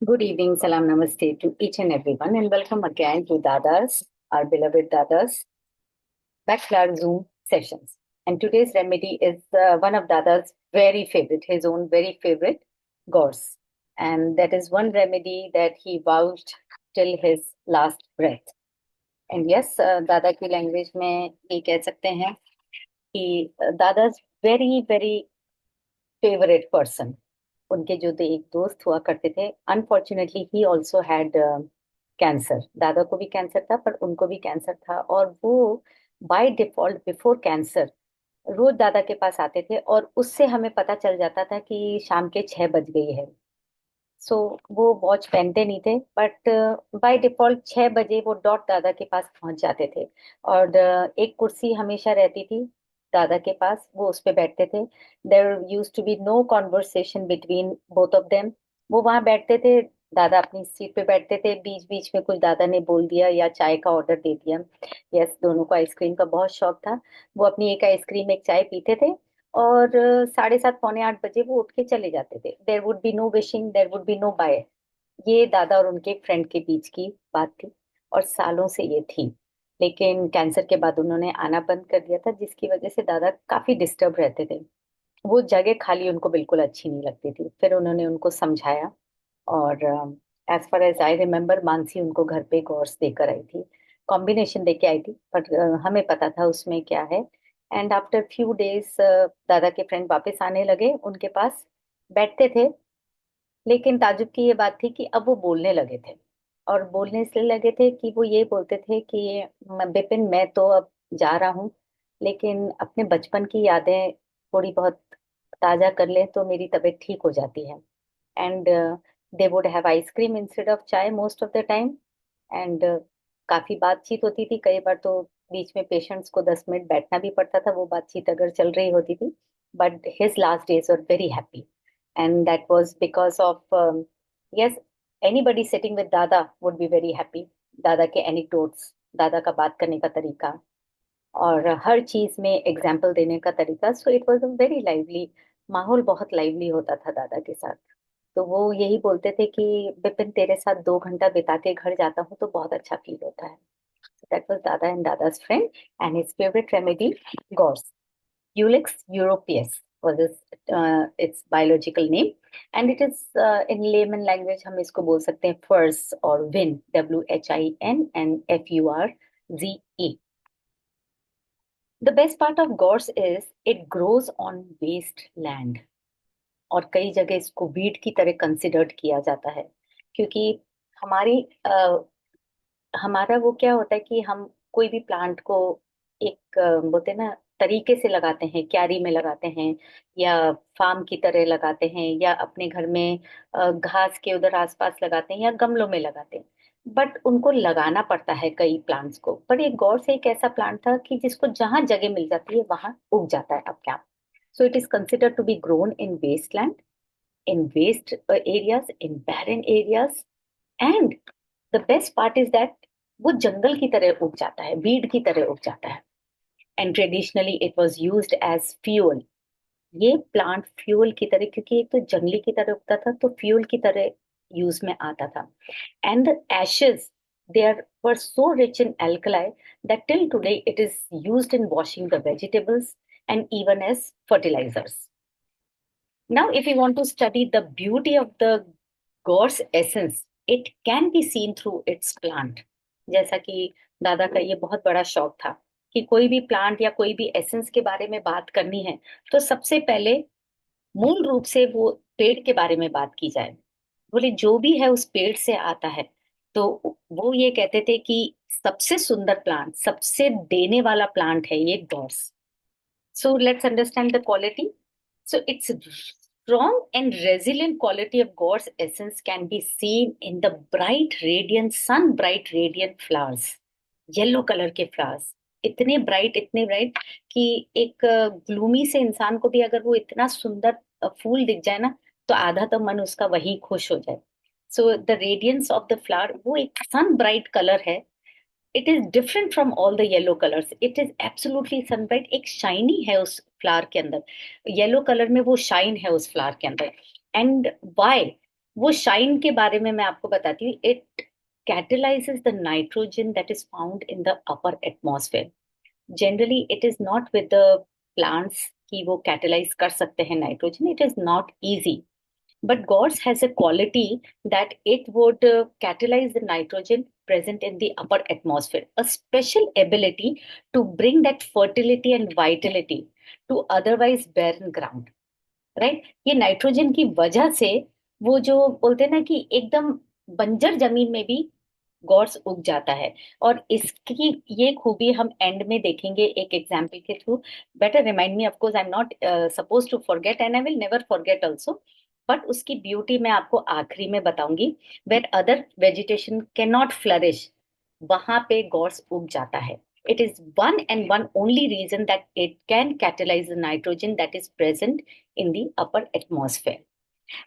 Good evening, salam namaste to each and everyone, and welcome again to Dada's, our beloved Dada's bachelor Zoom sessions. And today's remedy is one of Dada's very favorite, his own very favorite, gorse. And that is one remedy that he vouched till his last breath. And yes, दादा की language में ये कह सकते हैं कि दादा's very, very favorite person. उनके जो एक दोस्त हुआ करते थे, unfortunately he also had cancer. दादा को भी कैंसर था, पर उनको भी कैंसर था, और वो बाय डिफॉल्ट बिफोर कैंसर रोज दादा के पास आते थे, और उससे हमें पता चल जाता था कि शाम के 6 बज गई है। सो वो वॉच पहनते नहीं थे, बट बाय डिफॉल्ट 6 बजे वो डॉट दादा के पास पहुंच जाते थे। और एक कुर्सी हमेशा रहती थी दादा के पास, वो उस पे बैठते थे। There used to be no conversation between both of them. वो वहां बैठते थे, दादा अपनी सीट पे बैठते थे, बीच बीच में कुछ दादा ने बोल दिया या चाय का ऑर्डर दे दिया। यस, दोनों को आइसक्रीम का बहुत शौक था। वो अपनी एक आइसक्रीम एक चाय पीते थे, और 7:30 पौने 8 बजे वो उठ के चले जाते थे। There would be no wishing, there would be no bye. ये दादा और उनके फ्रेंड के बीच की बात थी, और सालों से ये थी। लेकिन कैंसर के बाद उन्होंने आना बंद कर दिया था, जिसकी वजह से दादा काफी डिस्टर्ब रहते थे। वो जगह खाली उनको बिल्कुल अच्छी नहीं लगती थी। फिर उन्होंने उनको समझाया, और as far as I remember, Mansi उनको घर पे कोर्स देकर आई थी, कॉम्बिनेशन देके आई थी, पर हमें पता था उसमें क्या है। एंड आफ्टर फ्यू डेज दादा के फ्रेंड वापस आने लगे उनके पास, बैठते थे। लेकिन ताजुब की ये बात थी कि अब वो बोलने लगे थे, और बोलने इसलिए लगे थे कि वो ये बोलते थे कि बिपिन, मैं तो अब जा रहा हूँ, लेकिन अपने बचपन की यादें थोड़ी बहुत ताजा कर लें तो मेरी तबीयत ठीक हो जाती है। And they would have ice cream instead of chai most of the time. And काफी बातचीत होती थी, कई बार तो बीच में पेशेंट्स को 10 मिनट बैठना भी पड़ता था, वो बातचीत अगर चल रही होती थी। But his last days were very happy, and that was because of yes, anybody sitting with dada would be very happy. दादा के एनेक्डोट्स, दादा का बात करने का तरीका, और हर चीज में एग्जाम्पल देने का तरीका, सो it was a very lively, माहौल बहुत लाइवली होता था दादा के साथ। तो वो यही बोलते थे कि बिपिन, तेरे साथ 2 घंटा बिता के घर जाता हूँ तो बहुत अच्छा फील होता है। दैट वाज दादा and दादा's friend, and his favorite remedy, gorse. Ulix europaeus was its biological name, and it is in layman language हम इसको बोल सकते हैं furze और whin, WHIN and FURZE. The best part of gorse is it grows on waste land, और कई जगह इसको वीड की तरह कंसिडर्ड किया जाता है, क्योंकि हमारी हमारा वो क्या होता है कि हम कोई भी प्लांट को एक बोलते हैं ना तरीके से लगाते हैं, क्यारी में लगाते हैं, या फार्म की तरह लगाते हैं, या अपने घर में घास के उधर आसपास लगाते हैं, या गमलों में लगाते हैं। बट उनको लगाना पड़ता है कई प्लांट्स को। पर एक गौर से एक ऐसा प्लांट था कि जिसको जहां जगह मिल जाती है वहां उग जाता है अपने आप। So it is considered to be grown in waste land, in waste areas, in barren areas, and the best part is that वो जंगल की तरह उग जाता है, वीड की तरह उग जाता है। And traditionally it was used as fuel. ये प्लांट फ्यूल की तरह, क्योंकि एक तो जंगली की तरह उगता था, तो फ्यूल की तरह यूज में आता था। And the Ashes, they are were so rich in alkali that till today it is used in washing the vegetables and even as fertilizers. Now, if you want to study the beauty of the gorse essence, it can be seen through its plant. जैसा कि दादा का ये बहुत बड़ा शौक था कि कोई भी प्लांट या कोई भी एसेंस के बारे में बात करनी है, तो सबसे पहले मूल रूप से वो पेड़ के बारे में बात की जाए। बोले जो भी है उस पेड़ से आता है। तो वो ये कहते थे कि सबसे सुंदर प्लांट, सबसे देने वाला प्लांट है ये गॉर्स। So let's understand the quality. So its strong and resilient quality of God's essence can be seen in the bright, radiant, sun bright, radiant flowers. Yellow colour के फ्लावर्स, इतने ब्राइट कि एक gloomy से इंसान को भी अगर वो इतना सुंदर फूल दिख जाए ना, तो आधा तो मन उसका वही खुश हो जाए। So the radiance of the flower वो एक सन ब्राइट कलर है। It is different from all the yellow colours, it is absolutely sunbright. एक शाइनी है उस फ्लावर के अंदर, येलो कलर में वो शाइन है उस फ्लावर के अंदर। And Y? वो शाइन के बारे में मैं आपको बताती हूँ. It catalyzes the nitrogen that is found in the upper atmosphere. Generally, it is not with the plants कि वो catalyze कर सकते हैं nitrogen. It is not easy. But GORS has a quality that it would catalyze the nitrogen present in the upper atmosphere, a special ability to bring that fertility and vitality to otherwise barren ground. Right. ये nitrogen की वजह से वो जो बोलते हैं ना कि एकदम बंजर जमीन में भी गॉर्स उग जाता है. और इसकी ये खूबी हम एंड में देखेंगे एक एग्जाम्पल के through. Better remind me, of course I am not suppose to forget and I will never forget also. But उसकी ब्यूटी मैं आपको आखिरी में बताऊंगी. Where other vegetation can not flourish, वहां पे गॉर्स उग जाता है. It is one and one only reason that it can catalyze the nitrogen that is present in the upper atmosphere.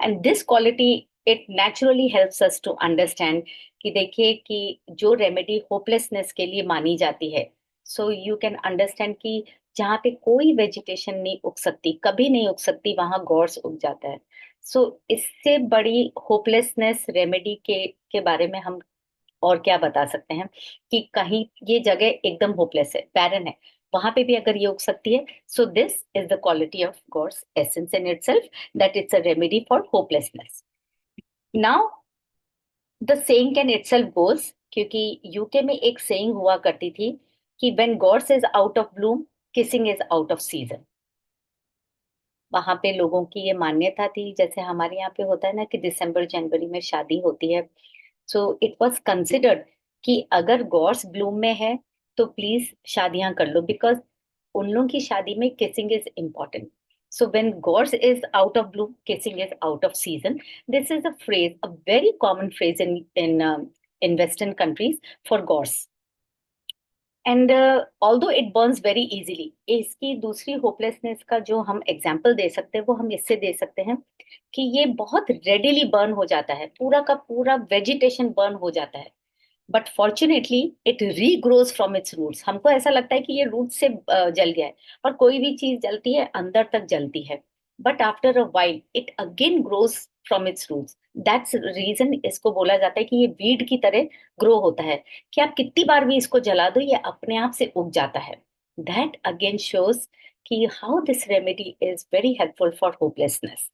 And this quality, it naturally helps us to understand कि देखिए कि जो remedy hopelessness के लिए मानी जाती है, so you can understand कि जहाँ पे कोई वेजिटेशन नहीं उग सकती, कभी नहीं उग सकती, वहां गॉर्स उग जाता है. सो इससे बड़ी होपलेसनेस रेमेडी के बारे में हम और क्या बता सकते हैं कि कहीं ये जगह एकदम होपलेस है, बैरन है, वहां पे भी अगर ये उग सकती है. So this is the quality of gorse essence in itself, that it's a remedy for hopelessness. Now the saying can itself goes, क्योंकि यूके में एक सेइंग हुआ करती थी कि when gorse is out of bloom, kissing is out of season. वहां पे लोगों की ये मान्यता थी, जैसे हमारे यहाँ पे होता है ना कि दिसंबर जनवरी में शादी होती है. सो इट वॉज कंसिडर्ड कि अगर गॉड्स ब्लूम में है तो प्लीज शादियां कर लो, बिकॉज उन लोगों की शादी में kissing is important. So when gorse is out of bloom, kissing is out of season. This is a phrase, a very common phrase in western countries for gorse. And although it burns very easily. इसकी दूसरी hopelessness का जो हम example दे सकते हैं वो हम इससे दे सकते हैं कि ये बहुत रेडिली बर्न हो जाता है, पूरा का पूरा वेजिटेशन बर्न हो जाता है. But fortunately it regrows from its roots. हमको ऐसा लगता है कि ये रूट से जल गया है, और कोई भी चीज जलती है अंदर तक जलती है. But after a while it again grows from its roots. That's reason इसको बोला जाता है कि ये वीड की तरह ग्रो होता है, कि आप कितनी बार भी इसको जला दो ये अपने आप से उग जाता है. दैट अगेन शोज कि how this remedy is very helpful for hopelessness.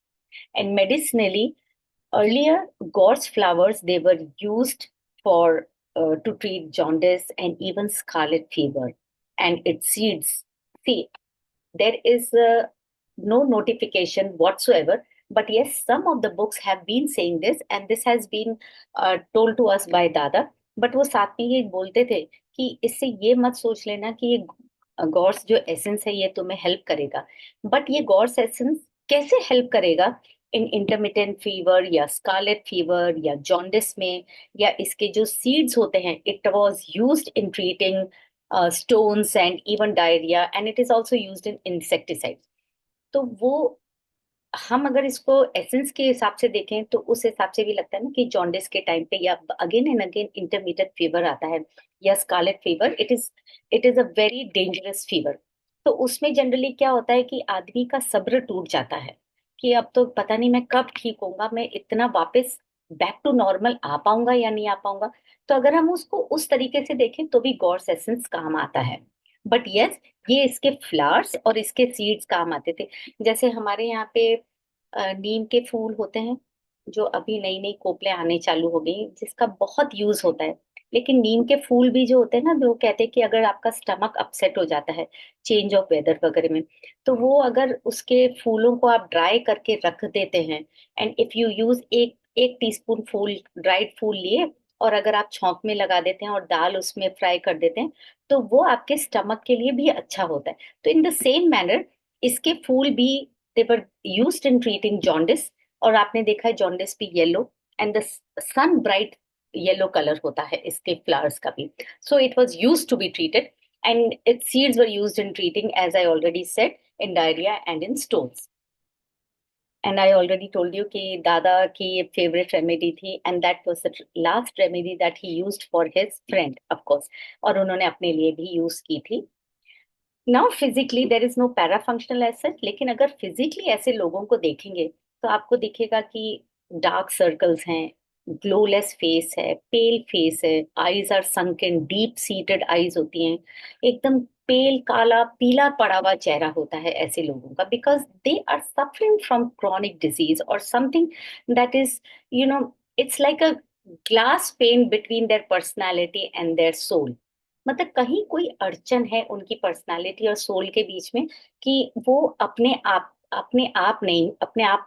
And medicinally, earlier gorse flowers they were used for to treat jaundice and even scarlet fever. And its seeds, see, there is no notification whatsoever. But yes, some of the books have been saying this, and this has been told to us by Dada. But वो साथ में ये बोलते थे कि इससे ये मत सोच लेना कि ये गॉर्स जो एसेंस है ये तुम्हें हेल्प करेगा. बट ये गॉर्स एसेंस कैसे हेल्प करेगा इन इंटरमिटेंट फीवर या स्कारलेट फीवर या जॉन्डिस में, या इसके जो सीड्स होते हैं, it was used in treating stones and even diarrhea, and it is also used in insecticides. तो वो हम अगर इसको एसेंस के हिसाब से देखें तो उस हिसाब से भी लगता है ना कि जॉन्डिस के टाइम पे या again and again intermediate fever आता है या scarlet fever, it is a very dangerous fever. तो उसमें जनरली क्या होता है कि आदमी का सब्र टूट जाता है कि अब तो पता नहीं मैं कब ठीक होऊंगा, मैं इतना वापस बैक टू नॉर्मल आ पाऊंगा या नहीं आ पाऊंगा. तो अगर हम उसको उस तरीके से देखें तो भी गॉड्स एसेंस काम आता है. बट यस, ये इसके फ्लावर्स और इसके सीड्स काम आते थे. जैसे हमारे यहाँ पे नीम के फूल होते हैं, जो अभी नई नई कोपले आने चालू हो गई, जिसका बहुत यूज होता है. लेकिन नीम के फूल भी जो होते हैं ना, जो कहते हैं कि अगर आपका स्टमक अपसेट हो जाता है चेंज ऑफ वेदर वगैरह में, तो वो अगर उसके फूलों को आप ड्राई करके रख देते हैं, एंड इफ यू यूज एक एक टीस्पून फूल, ड्राइड फूल लिए, और अगर आप छौंक में लगा देते हैं और दाल उसमें फ्राई कर देते हैं, तो वो आपके स्टमक के लिए भी अच्छा होता है. तो इन द सेम मैनर इसके फूल भी they were used in treating jaundice. और आपने देखा है jaundice भी yellow, and the sun bright yellow colour होता है इसके फ्लावर्स का भी. So it was used to be treated, and its seeds were used in treating, as I already said, in diarrhea and in stones. And I already told you कि दादा की ये favorite remedy थी, and that was the last remedy that he used for his friend, of course. और उन्होंने अपने लिए भी यूज की थी. Now physically there is no para functional as such, लेकिन अगर फिजिकली ऐसे लोगों को देखेंगे तो आपको दिखेगा कि डार्क सर्कल्स हैं, ग्लोलेस फेस है, पेल फेस है, eyes are sunken, deep seated eyes होती हैं, एकदम पेल काला पीला पड़ा हुआ चेहरा होता है ऐसे लोगों का, because they are suffering from chronic disease और something that is, you know, it's like a glass pane between their personality and their soul. मतलब कहीं कोई अड़चन है उनकी पर्सनालिटी और सोल के बीच में, कि वो अपने आप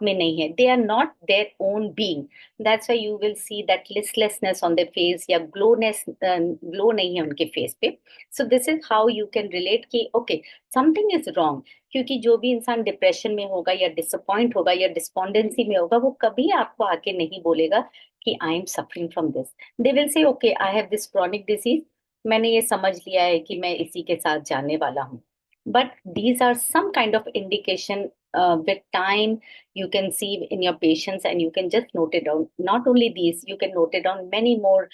में नहीं है, they are not their own being. That's why you will see that listlessness on the face, या ग्लो नहीं है उनके फेस पे। So this is how you can relate कि ओके, समथिंग इज रॉन्ग। क्योंकि जो भी इंसान डिप्रेशन में होगा या डिसअपॉइंट होगा या डिस्पोंडेंसी में होगा, वो कभी आपको आके नहीं बोलेगा कि I am suffering from this. They will say okay, I have this chronic disease, मैंने ये समझ लिया है कि मैं इसी के साथ जाने वाला हूँ। But these are some kind of indication, with time you can see in your patients, and you can just note it down. Not only these, you can note it down many more,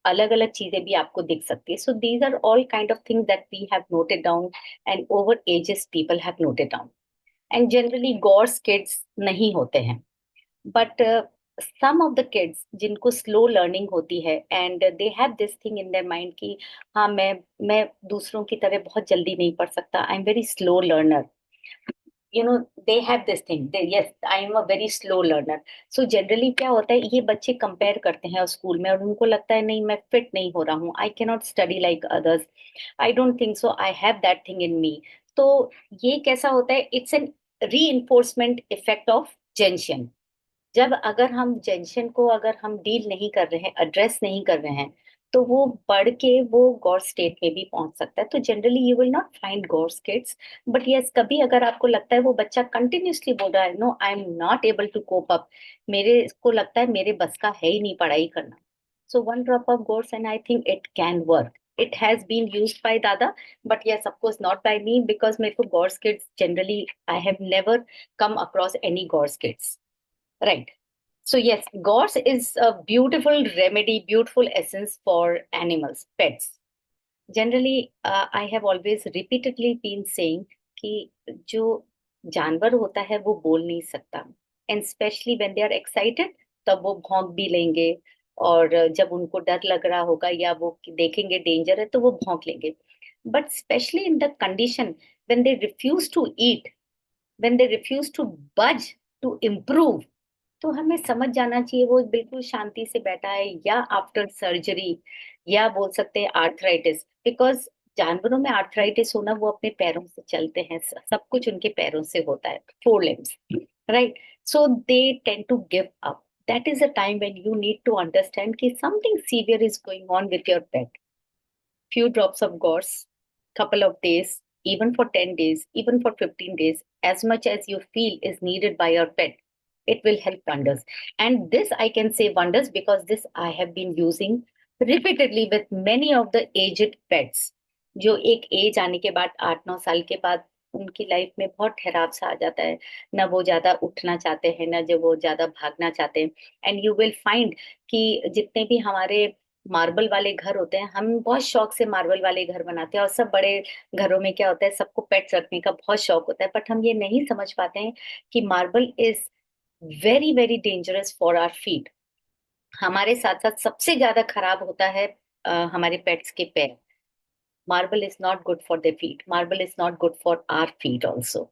अलग अलग चीजें भी आपको दिख सकती है। So these are all kind of things that we have noted down, and over ages people have noted down. And generally gorse kids नहीं होते हैं, but some of the kids जिनको स्लो लर्निंग होती है, and they have this thing in their mind कि हाँ, मैं दूसरों की तरह बहुत जल्दी नहीं पढ़ सकता, I am very slow learner, you know, they have this thing, yes I am a very slow learner. So generally क्या होता है, ये बच्चे कंपेयर करते हैं स्कूल में, और उनको लगता है नहीं, मैं फिट नहीं हो रहा हूँ, I can not study like others, I don't think so I have that thing in me. तो ये कैसा होता है, it's an re effect of gentian. जब अगर हम जेंशन को अगर हम डील नहीं कर रहे हैं, एड्रेस नहीं कर रहे हैं, तो वो बढ़ के वो गॉड स्टेट में भी पहुंच सकता है। तो generally you will not find God states, but yes, कभी अगर आपको लगता है वो बच्चा कंटिन्यूअसली बोल रहा है no I am not able to cope up, मेरे को लगता है मेरे बस का है ही नहीं पढ़ाई करना, so one drop of gods and I think it can work. It has been used by दादा, but yes of course not by me, because मेरे को god kids generally I have never come across any god kids, right? So yes, gorse is a beautiful remedy, beautiful essence for animals, pets. Generally, I have always repeatedly been saying कि जो जानवर होता है वो बोल नहीं सकता, and specially when they are excited, तब वो भौंक भी लेंगे, और जब उनको डर लग रहा होगा या वो देखेंगे डेंजर है तो वो भौंक लेंगे। But specially in the condition when they refuse to eat, when they refuse to budge, to improve, तो हमें समझ जाना चाहिए वो बिल्कुल शांति से बैठा है, या आफ्टर सर्जरी, या बोल सकते हैं आर्थराइटिस, बिकॉज जानवरों में आर्थराइटिस होना, वो अपने पैरों से चलते हैं, सब कुछ उनके पैरों से होता है, four limbs, right? So they tend to give up. That is a time when you need to understand कि something severe is going on with your pet. Few drops of gorse, couple of days, even for 10 days, even for 15 days, as much as you feel is needed by your pet, it will help wonders. And this I can say wonders because this I have been using repeatedly with many of the aged pets. जो एक as आने के बाद, 8-9 साल के बाद, उनकी life में बहुत ठहराव सा आ जाता है, ना वो ज्यादा उठना चाहते हैं, ना जो वो ज्यादा भागना चाहते हैं। एंड यू विल फाइंड कि जितने भी हमारे मार्बल वाले घर होते हैं, हम बहुत शौक से मार्बल वाले घर बनाते हैं, और सब बड़े घरों में क्या होता है, सबको पेट्स रखने का बहुत शौक होता है, बट हम ये नहीं समझ पाते हैं कि marble is very very dangerous for our feet. हमारे साथ साथ सबसे ज्यादा खराब होता है हमारे पेट्स के पैर। Marble is not good for the feet, marble is not good for our feet also,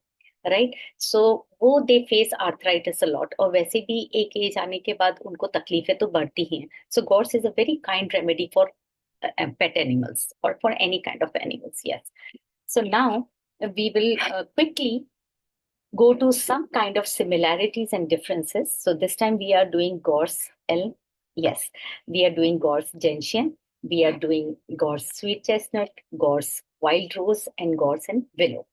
right? So वो they face arthritis a lot, और वैसे भी एक एज आने के बाद उनको तकलीफें तो बढ़ती ही हैं। So gorse is a very kind remedy for pet animals or for any kind of animals, yes. So now we will quickly go to some kind of similarities and differences. So this time we are doing Gorse elm. Yes, we are doing Gorse gentian. We are doing Gorse sweet chestnut, Gorse wild rose, and Gorse and willow.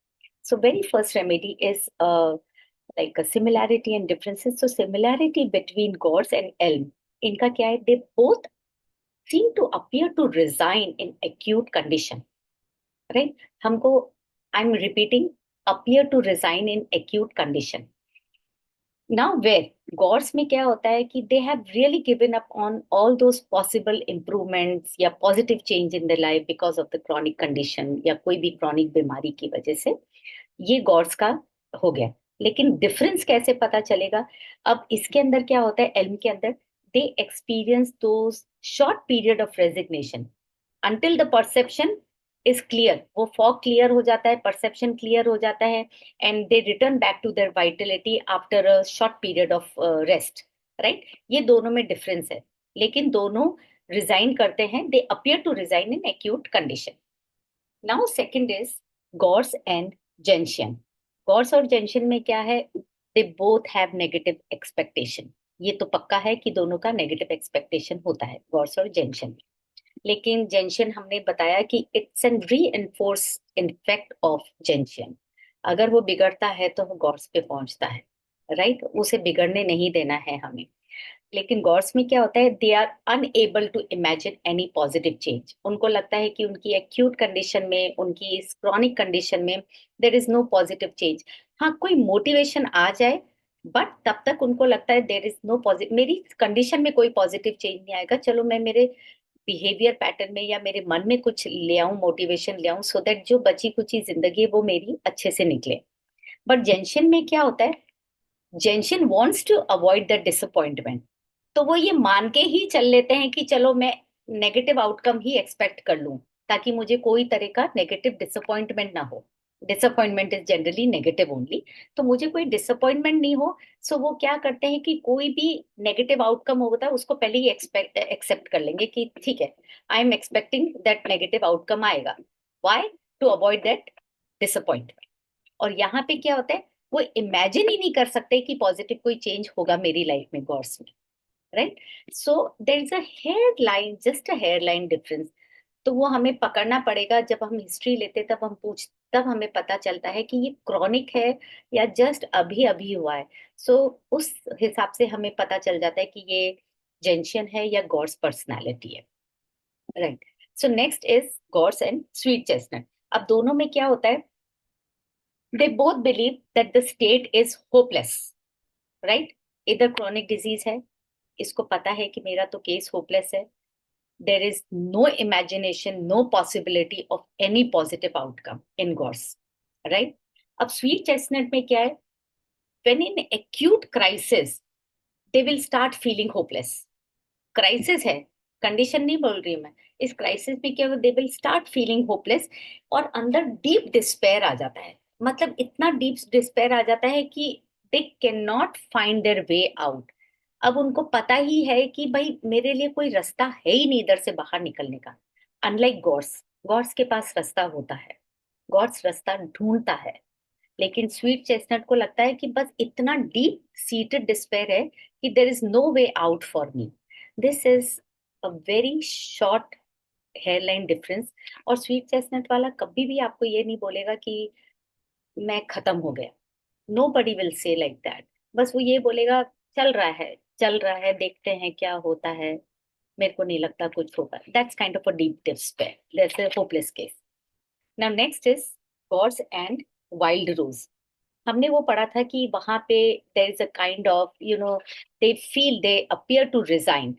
So very first remedy is like a similarity and differences. So similarity between Gorse and elm. इनका क्या है? They both seem to appear to resign in acute condition, right? हमको, I'm repeating, appear to resign in acute condition. Now where gorse में क्या होता है कि they have really given up on all those possible improvements या positive change in the life because of the chronic condition, या कोई भी chronic बीमारी की वजह से, ये गॉड्स का हो गया। लेकिन डिफरेंस कैसे पता चलेगा? अब इसके अंदर क्या होता है, एल्म के अंदर they experience those short period of resignation until the perception is clear. वो fog clear हो जाता है, perception clear हो जाता है, and they return back to their vitality after a short period of rest. Right? ये दोनों में difference है, लेकिन दोनों resign करते हैं. They appear to resign in acute condition. Now second is Gauss and Gentian. Gauss और Gentian में क्या है? They both have negative expectation. ये तो पक्का है कि दोनों का नेगेटिव एक्सपेक्टेशन होता है, गॉर्स और जेंशन। लेकिन जेंशन हमने बताया कि इट्स एन री एनफोर्स इफेक्ट ऑफ जेंशन। अगर वो बिगड़ता है तो वो गॉड्स पे पहुंचता है, राइट? उसे बिगड़ने नहीं देना है हमें। लेकिन गॉड्स में क्या होता है, they are unable to imagine any positive change. उनको लगता है कि उनकी एक्यूट कंडीशन में, उनकी इस क्रॉनिक कंडीशन में there is no positive change. हाँ, कोई मोटिवेशन आ जाए, बट तब तक उनको लगता है देर इज नो पॉजिटिव, मेरी कंडीशन में कोई पॉजिटिव चेंज नहीं आएगा, चलो मैं मेरे बिहेवियर पैटर्न में या मेरे मन में कुछ ले आऊं, मोटिवेशन ले आऊं, सो दैट जो बची कुची जिंदगी है वो मेरी अच्छे से निकले। बट जेंशन में क्या होता है, gentian wants to avoid the disappointment. तो वो ये मान के ही चल लेते हैं कि चलो मैं नेगेटिव आउटकम ही एक्सपेक्ट कर लूं, ताकि मुझे कोई तरह का नेगेटिव डिसअपॉइंटमेंट ना हो। Disappointment is generally negative only, तो मुझे कोई डिसअपॉइंटमेंट नहीं हो। सो वो क्या करते हैं कि कोई भी नेगेटिव आउटकम होता है उसको पहले ही एक्सेप्ट कर लेंगे कि ठीक है, I am expecting that negative outcome आएगा। Why? To avoid that disappointment. और यहाँ पे क्या होता है, वो इमेजिन ही नहीं कर सकते कि पॉजिटिव कोई चेंज होगा मेरी लाइफ में, गॉड्स में, right? So there is a hair line, just a hair line difference. तो वो हमें पकड़ना पड़ेगा, जब हम हिस्ट्री लेते तब हमें पता चलता है कि ये क्रॉनिक है या जस्ट अभी अभी हुआ है। सो उस हिसाब से हमें पता चल जाता है कि ये जेंशियन है या गॉड्स पर्सनालिटी है, right? So next is gorse and sweet chestnut. अब दोनों में क्या होता है, they both believe that the state is hopeless, right? इधर क्रॉनिक डिजीज है, इसको पता है कि मेरा तो केस होपलेस है, there is no imagination, no possibility of any positive outcome in gorse, right? अब स्वीट चेस्टनट में क्या है, when in acute crisis they will start feeling hopeless. Crisis है, कंडीशन नहीं बोल रही मैं, इस क्राइसिस में क्या, they will start feeling hopeless, और अंदर डीप डिस्पेयर आ जाता है। मतलब इतना डीप डिस्पेयर आ जाता है कि they can not find their way out. अब उनको पता ही है कि भाई मेरे लिए कोई रास्ता है ही नहीं इधर से बाहर निकलने का। अनलाइक गॉड्स, गॉड्स के पास रास्ता होता है, गॉड्स रास्ता ढूंढता है। लेकिन स्वीट चेस्टनट को लगता है कि बस इतना डीप सीटेड डिस्पेयर है कि there is no way out for me. This is a very short hairline difference. और स्वीट चेस्टनट वाला कभी भी आपको ये नहीं बोलेगा कि मैं खत्म हो गया। Nobody will say like that. बस वो ये बोलेगा चल रहा है, चल रहा है, देखते हैं क्या होता है, मेरे को नहीं लगता कुछ होगा। That's kind of a deep despair, that's a hopeless case. Now next is gorse and wild rose. हमने वो पढ़ा था कि वहां पे there is a kind of they feel, they appear to resign,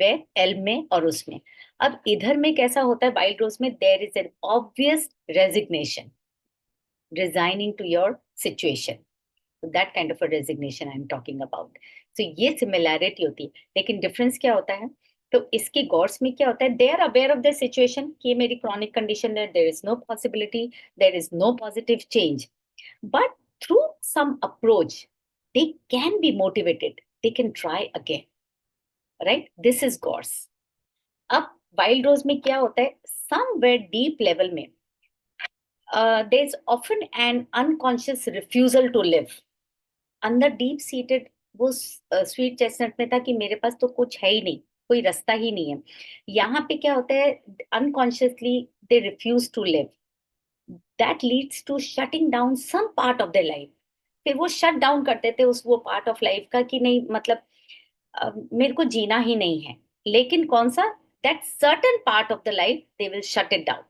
वे एल्म में और उसमें। अब इधर में कैसा होता है, वाइल्ड रोज में there is an obvious resignation, resigning to your situation, that kind of a resignation I am talking about. So ये सिमिलैरिटी होती है, लेकिन डिफरेंस क्या होता है, तो इसके गॉड्स में क्या होता है, they are aware of the situation कि ये मेरी क्रॉनिक कंडीशन है, there is no possibility, there is no positive change, but through some approach they can be motivated, they can try again, right? This is Gauss. अब wild rose में क्या होता है, somewhere deep level में there is often an unconscious refusal to live. अंदर deep seated वो sweet chestnut में था कि मेरे पास तो कुछ है ही नहीं, कोई रास्ता ही नहीं है। यहाँ पे क्या होता है, unconsciously they refuse to live, that leads to shutting down some part of their life. फिर वो शट डाउन कर देते उस वो पार्ट ऑफ लाइफ का कि नहीं, मतलब मेरे को जीना ही नहीं है। लेकिन कौन सा, that certain part of the life they will shut it down.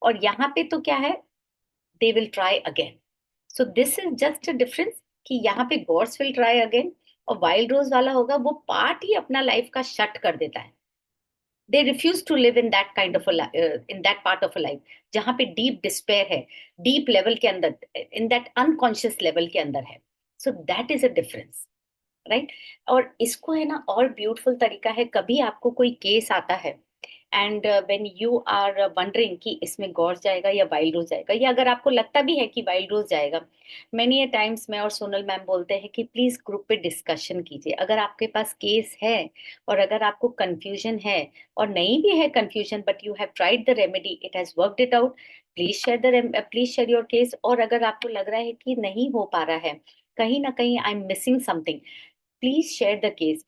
और यहाँ पे तो क्या है, they will try again. So this is just a difference कि यहाँ पे गॉड्स विल ट्राई अगेन, और वाइल्ड रोज वाला होगा वो पार्ट ही अपना लाइफ का शट कर देता है। They refuse to live in that kind of in that part of a life जहाँ पे डीप डिस्पेयर है, डीप लेवल के अंदर, इन दैट अनकॉन्शियस लेवल के अंदर है। So that is a difference, right. और इसको है ना, और ब्यूटीफुल तरीका है, कभी आपको कोई केस आता है and when you are wondering कि इसमें गॉर्स जाएगा या वाइल्ड रोज जाएगा, या अगर आपको लगता भी है कि वाइल्ड रोज जाएगा, मेनी ए टाइम्स मैं और सोनल मैम बोलते हैं कि प्लीज ग्रुप पे डिस्कशन कीजिए। अगर आपके पास केस है और अगर आपको कंफ्यूजन है, और नहीं भी है confusion, but you have tried the remedy, it has worked it out, please share your case. और अगर आपको लग रहा है कि नहीं हो पा रहा है, कहीं ना कहीं I am missing something, please share the case.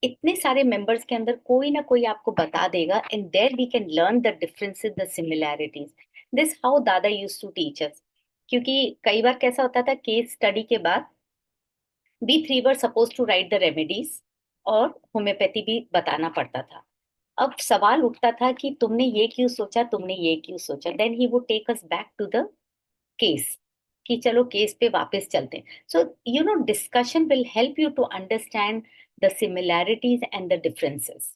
इतने सारे मेंबर्स के अंदर कोई ना कोई आपको बता देगा, and there we can learn the differences, the similarities. This how दादा यूज्ड टू टीच अस। क्योंकि कई बार कैसा होता था, केस स्टडी के बाद we three were suppose to write the remedies, और होम्योपैथी भी बताना पड़ता था। अब सवाल उठता था कि तुमने ये क्यों सोचा, तुमने ये क्यों सोचा, then he would take us back to the case, कि चलो केस पे वापस चलते हैं। So you know, discussion will help you to understand the similarities and the differences.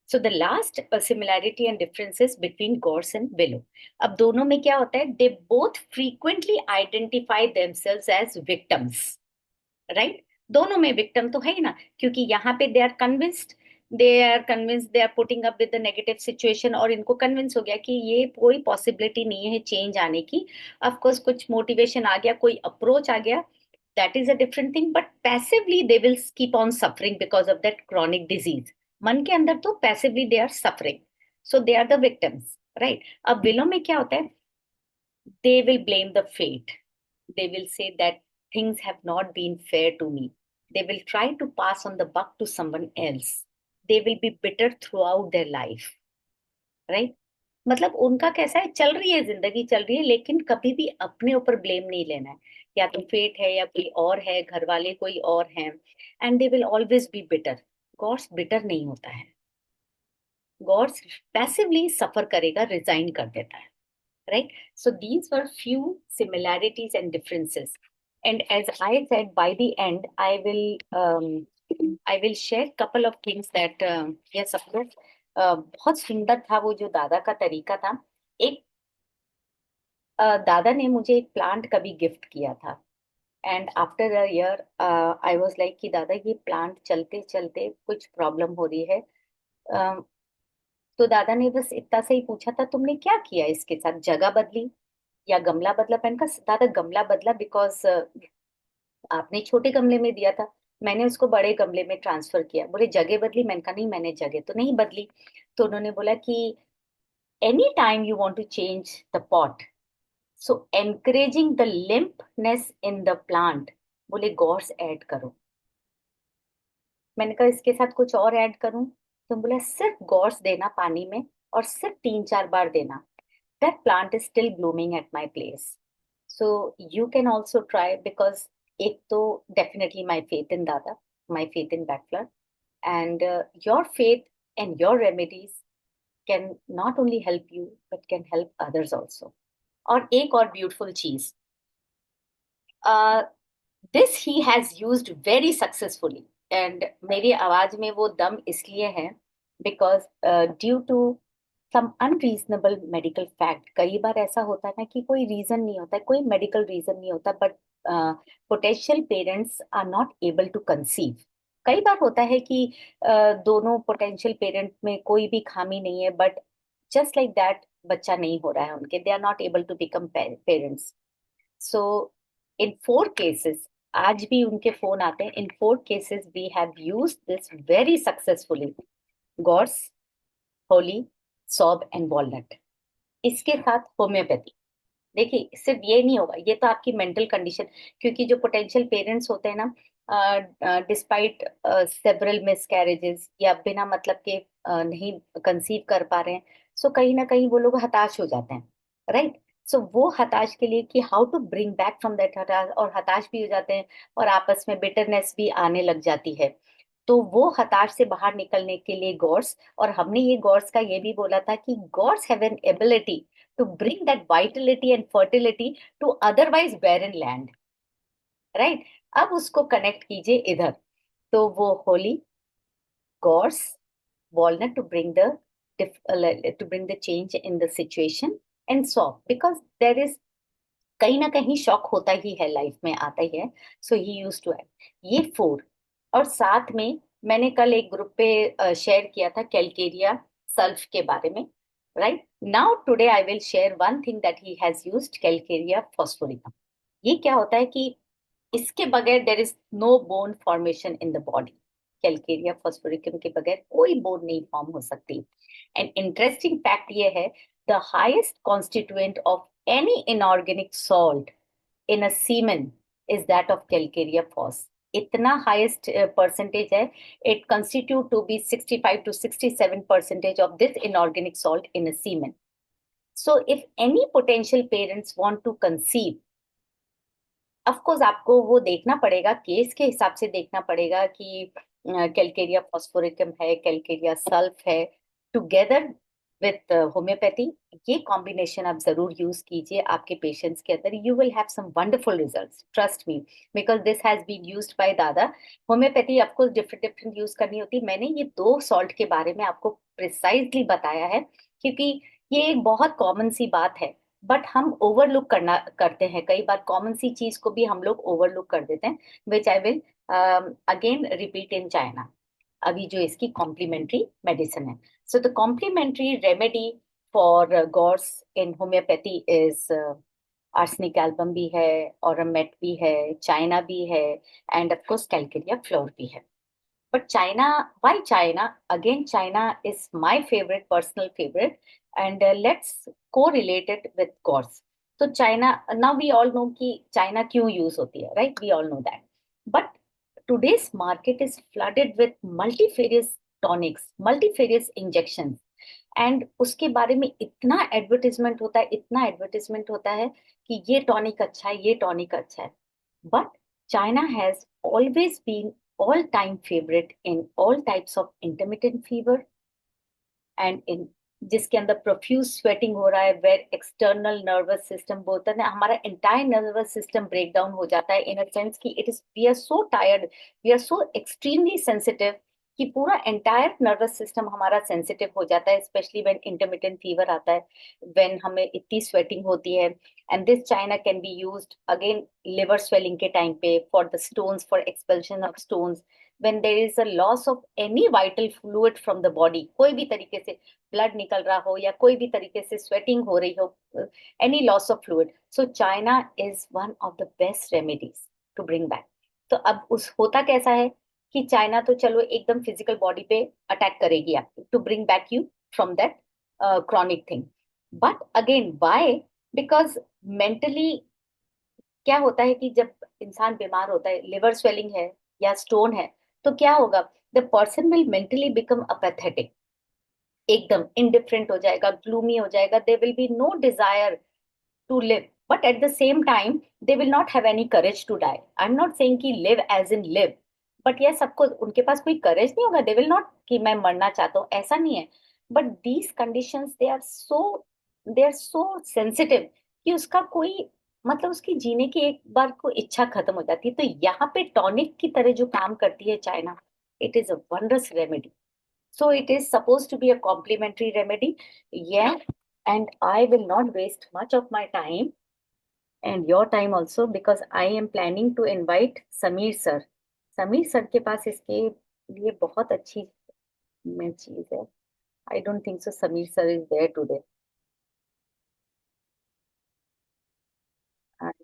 So the last similarity and differences between gorse and willow. अब दोनों में क्या होता है, they both frequently identify themselves as victims, right. दोनों में victim तो है ही ना, क्योंकि यहाँ पे they are convinced, they are putting up with the negative situation, और इनको कन्विंस हो गया कि ये कोई पॉसिबिलिटी नहीं है चेंज आने की। ऑफ कोर्स कुछ मोटिवेशन आ गया, कोई अप्रोच आ गया, that is a different thing, but passively they will keep on suffering because of that chronic disease. मन के अंदर तो passively they are suffering, so they are the victims, right. अब विलो में क्या होता है, they will blame the fate. They will say that things have not been fair to me. They will try to pass on the buck to someone else. They will be bitter throughout their life, right? मतलब उनका कैसा है, चल रही है जिंदगी, चल रही है, लेकिन कभी भी अपने ऊपर ब्लेम नहीं लेना है, या तो फेट है या कोई और है, घर वाले कोई और हैं, and they will always be bitter. Gorse bitter नहीं होता है, गॉड्स पैसिवली सफर करेगा, रिजाइन कर देता है, right? So these were few similarities and differences. And as I said, by the end, I will share couple of things that yes, of course, बहुत सुंदर था वो जो दादा का तरीका था। एक दादा ने मुझे एक प्लांट कभी गिफ्ट किया था, and after a year I was like कि दादा ये प्लांट चलते चलते कुछ प्रॉब्लम हो रही है। अ, तो दादा ने बस इतना से ही पूछा था, तुमने क्या किया इसके साथ, जगह बदली या गमला बदला। मैंने कहा दादा गमला बदला, बिकॉज आपने छोटे गमले में दिया था, मैंने उसको बड़े गमले में ट्रांसफर किया। बोले जगह बदली, मैंने कहा नहीं, मैंने जगह तो नहीं बदली। तो उन्होंने बोला कि any time you want to change the pot, so encouraging the limpness in the plant, बोले गॉर्स ऐड करो। मैंने कहा इसके साथ कुछ और ऐड करूं, तो बोला सिर्फ गॉर्स देना पानी में, और सिर्फ 3-4 बार देना, that plant is still blooming at my place. So you can also try, because एक तो definitely my faith in Dada, my faith in Backflood, and your faith and your remedies can not only help you but can help others also. और एक और beautiful चीज, this he has used very successfully, and मेरी आवाज में वो दम इसलिए है because due to some unreasonable medical fact। कई बार ऐसा होता है ना कि कोई रीजन नहीं होता है, कोई मेडिकल रीजन नहीं होता, but potential parents are not able to conceive. कई बार होता है कि दोनों पोटेंशियल पेरेंट में कोई भी खामी नहीं है, बट जस्ट लाइक दैट बच्चा नहीं हो रहा है उनके, they are not able to become parents. So in 4 cases, आज भी उनके फोन आते हैं, in 4 cases we have used this very successfully, gods, holy, sob and walnut. इसके साथ होम्योपैथी। देखिए सिर्फ ये नहीं होगा, ये तो आपकी मेंटल कंडीशन, क्योंकि जो पोटेंशियल पेरेंट्स होते हैं ना, डिस्पाइट सेवरल मिसकैरेजेस या बिना मतलब के नहीं कंसीव कर पा रहे हैं, सो कहीं ना कहीं वो लोग हताश हो जाते हैं, राइट। सो वो हताश के लिए कि how to bring back from that हताश, और हताश भी हो जाते हैं, और आपस में बिटरनेस भी आने लग जाती है। तो वो हताश से बाहर निकलने के लिए गॉड्स, और हमने ये गॉड्स का ये भी बोला था कि gods have an ability to bring that vitality and fertility to otherwise barren land, right? अब उसको कनेक्ट कीजिए इधर, तो वो Holi, गॉर्स, walnut to bring the to bring the change in the situation, and soft because there is कहीं ना कहीं shock होता ही है, लाइफ में आता ही है। सो ही यूज टू हैव ये 4। और साथ में मैंने कल एक ग्रुप पे शेयर किया था कैलकेरिया सल्फ के बारे में। Right now today I will share one thing that he has used, calcarea phosphoricum. ये क्या होता है कि इसके बगैर देर is no bone formation in the body. Calcarea phosphoricum के बगैर कोई बोन नहीं फॉर्म हो सकती। एंड इंटरेस्टिंग फैक्ट ये है, the highest constituent of any inorganic salt in a semen is that of calcarea phos. इतना हाईएस्ट परसेंटेज है, it constitute to be 65 to 67% of this inorganic salt in a semen. So if any potential parents want to conceive, of course आपको वो देखना पड़ेगा, case के हिसाब से देखना पड़ेगा कि कैलकेरिया फॉस्फोरिकम है, कैलकेरिया सल्फ है, टुगेदर विथ होम्योपैथी। ये कॉम्बिनेशन आप जरूर यूज कीजिए आपके पेशेंट्स के अंदर, you will have some wonderful results, trust me, because this has been used by Dada. Homeopathy of course different different use करनी होती है। मैंने ये 2 सॉल्ट के बारे में आपको प्रिसाइजली बताया है क्योंकि ये एक बहुत कॉमन सी बात है, बट हम ओवरलुक करते हैं कई बार, कॉमन सी चीज को भी हम लोग ओवरलुक कर देते हैं, which I will again repeat in China. अभी जो इसकी कॉम्प्लीमेंट्री मेडिसिन है, so the complementary remedy for gorse in homeopathy is arsenic album भी है, ऑरमेट भी है, चाइना भी है, and of course calcarea fluor भी है। But China, why China? Again, China is my favorite, personal favorite, and let's correlate it with GORS. So China, now we all know कि China क्यों use होती है, right? We all know that. But today's market is flooded with multifarious tonics, multifarious injections, and उसके बारे में इतना advertisement होता है, इतना एडवर्टिजमेंट होता है कि ये टॉनिक अच्छा है, ये टॉनिक अच्छा है। But China has always been all-time favorite in all types of intermittent fever and in जिसके अंदर प्रोफ्यूज स्वेटिंग हो रहा है, वेर एक्सटर्नल नर्वस सिस्टम बोलते हैं, हमारा entire nervous system break down हो जाता है इन अ सेंस कि it is, we are so tired, we are so extremely sensitive कि पूरा एंटायर नर्वस सिस्टम हमारा सेंसिटिव हो जाता है, स्पेशली व्हेन इंटरमिटेंट फीवर आता है, व्हेन हमें इतनी स्वेटिंग होती है। And this China can be used again liver swelling के टाइम पे, for the stones, for expulsion of stones, when there is a loss of any vital fluid from the body, कोई भी तरीके से ब्लड निकल रहा हो या कोई भी तरीके से स्वेटिंग हो रही हो, any loss of fluid, so China is one of the best remedies to bring back. तो अब उस होता कैसा है कि चाइना तो चलो एकदम फिजिकल बॉडी पे अटैक करेगी आपको to bring back you from that chronic thing, but again by, because mentally क्या होता है कि जब इंसान बीमार होता है, लिवर स्वेलिंग है या स्टोन है, तो क्या होगा, the person will mentally become apathetic, एकदम इंडिफरेंट हो जाएगा, ग्लूमी हो जाएगा, they will be no desire to live, but at the same time they will not have any courage to die. I am not saying कि live as in live, but यह सबको उनके पास कोई करेज नहीं होगा, दे विल नॉट कि मैं मरना चाहता हूँ, ऐसा नहीं है। But these conditions they are so sensitive कि उसका कोई मतलब उसकी जीने की एक बार को इच्छा खत्म हो जाती है। तो यहाँ पे टॉनिक की तरह जो काम करती है China, it is a wondrous remedy. So it is supposed to be a complementary remedy. Yeah, and I will not waste much of my time and your time also because I am planning to invite Sameer sir. Sameer sir के पास इसके लिए बहुत अच्छी में चीज है। I don't think so Sameer sir is there today.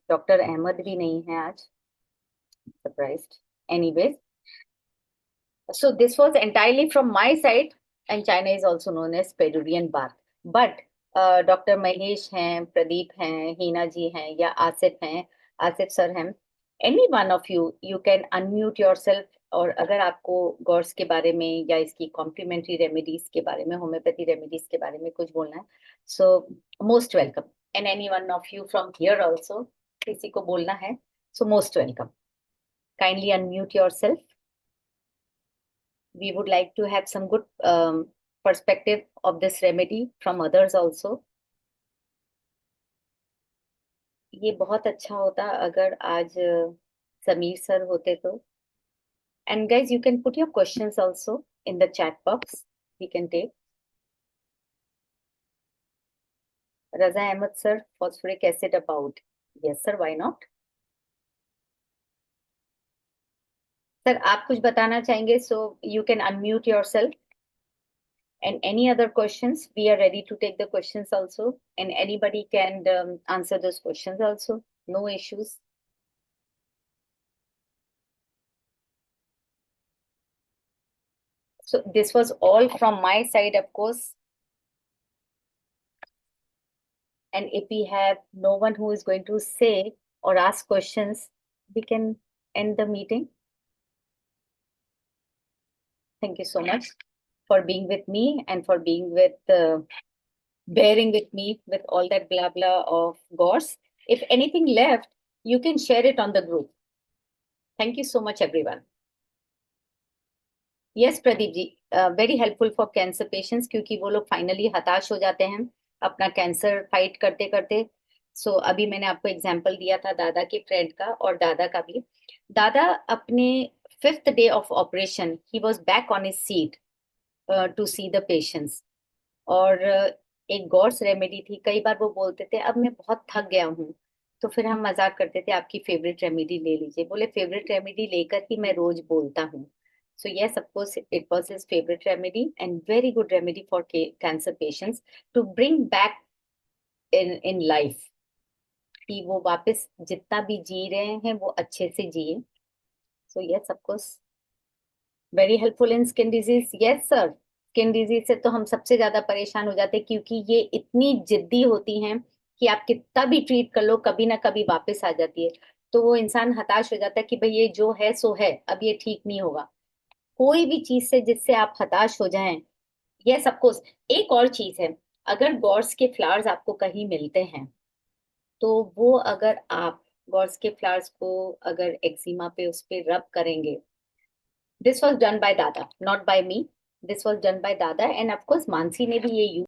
Doctor Ahmed भी नहीं है आज, surprised. Anyways, so this was entirely from my side, and China is also known as Peruvian bath. But doctor Mahesh हैं, प्रदीप हैं, हीना जी हैं, या आसिफ हैं, आसिफ सर हैं, any one of you, you can unmute your self, और अगर आपको गॉर्स के बारे में या इसकी कॉम्प्लीमेंट्री रेमेडीज के बारे में, होम्योपैथी रेमेडीज के बारे में कुछ बोलना है, so most welcome. And any one of you from here also, किसी को बोलना है, so most welcome. Kindly unmute your self, we would like to have some good perspective of this remedy from others also. ये बहुत अच्छा होता अगर आज समीर सर होते तो। And guys, you can put your questions also in the chat box. We can take. Raza Ahmed sir, phosphoric acid about. Yes, sir. Why not? Sir आप कुछ बताना चाहेंगे? So you can unmute yourself. And any other questions? We are ready to take the questions also. And anybody can answer those questions also. No issues. So this was all from my side, of course. And if we have no one who is going to say or ask questions, we can end the meeting. Thank you so much for being with me and for being with, bearing with me with all that blah blah of Gauss. If anything left, you can share it on the group. Thank you so much, everyone. Yes Pradeep ji, very helpful for cancer patients, क्योंकि वो लोग finally हताश हो जाते हैं अपना cancer fight करते करते. सो अभी मैंने आपको एग्जांपल दिया था दादा के फ्रेंड का और दादा का भी. दादा अपने 5th day of operation he was back on his seat to see the patients. और एक गॉड्स रेमेडी थी. कई बार वो बोलते थे अब मैं बहुत थक गया हूँ, तो फिर हम मजाक करते थे आपकी फेवरेट रेमेडी ले लीजिए. बोले फेवरेट रेमेडी लेकर ही मैं रोज बोलता हूँ. So yes, of course, it was his favorite remedy and very good remedy for cancer patients to bring back in life. कि वो वापस जितना भी जी रहे हैं वो अच्छे से जिए. So yes, of course, very helpful in skin disease. Yes, sir. Skin disease से तो हम सबसे ज्यादा परेशान हो जाते हैं, क्योंकि ये इतनी जिद्दी होती हैं कि आप कितना भी ट्रीट कर लो कभी ना कभी वापस आ जाती है. तो वो इंसान हताश हो जाता है कि भाई ये जो है सो है, अब ये ठीक नहीं होगा. कोई भी चीज से जिससे आप हताश हो जाएं. Yes of course. एक और चीज है, अगर गॉर्स के फ्लावर्स आपको कहीं मिलते हैं, तो वो अगर आप गॉर्स के फ्लावर्स को अगर एक्जिमा पे उस पे रब करेंगे. This was done by Dada, not by me. This was done by Dada, and of course Mansi ने भी ये